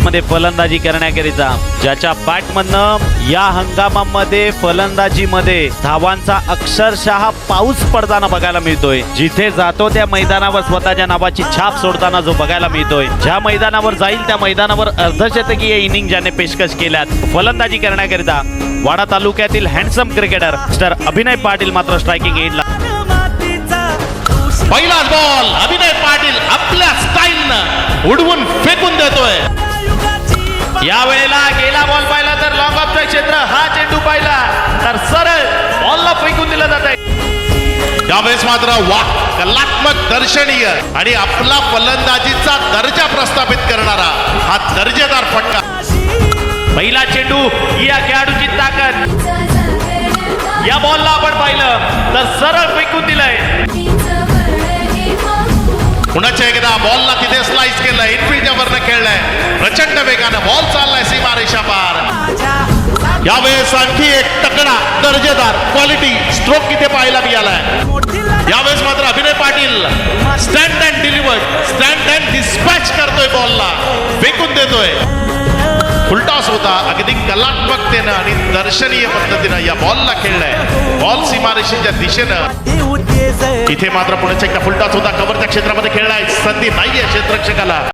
मैदानामध्ये फलंदाजी करण्याकरिता, ज्याच्या बॅटमधनं या हंगामामध्ये फलंदाजीमध्ये धावांचा अक्षरशः पाऊस पडताना बघायला मिळतोय। जिथे जातो त्या मैदानावर स्वतःच्या नावाची छाप सोडताना जो बघायला मिळतोय, ज्या मैदानावर जाईल त्या मैदानावर अर्धशतकीय इनिंग ज्याने पेशकश केल्यात। फलंदाजी करण्याकरिता वाडा तालुक्यातील हँडसम क्रिकेटर मिस्टर अभिनय पाटील मात्र स्ट्रायकिंग एजला। पहिला बॉल अभिनय पाटील आपल्या स्टाईलनं उडवून फेकून देतोय। या वेळेला गेला बॉल पाहिला तर लॉंग ऑफचं क्षेत्र, हा चेंडू पाहिला तर सरळ बॉलला फेकून दिला जात आहे। यावेळेस मात्र कलात्मक, दर्शनीय आणि आपला फलंदाजीचा दर्जा प्रस्थापित करणारा हा दर्जेदार फटका। पहिला चेंडू, या खेळाडूची ताकद। या बॉलला आपण पाहिलं तर सरळ फेकून दिलंय। पुन्हा एकदा बॉलला तिथे स्लाइस केलं, इनफिल्डच्या वरनं खेळलाय, प्रचंड वेगानं बॉल चाललाय सीमारेषा पार। यावेळेस आणखी एक तगडा, दर्जेदार क्वालिटी स्ट्रोक इथे पाहायला मिळालाय। यावेळेस मात्र अभिनय Patil stand and delivered, stand and dispatch करतोय, बॉलला फेकून देतोय। फुलटॉस होता, अगदी कलात्मकतेनं आणि दर्शनीय पद्धतीनं या बॉलला खेळलाय। बॉल सीमारेषेच्या दिशेनं इथे मात्र पुण्याचा एकटा फुलटॉस होता, कव्हरच्या क्षेत्रामध्ये खेळलाय, संधी नाहीये क्षेत्ररक्षकाला।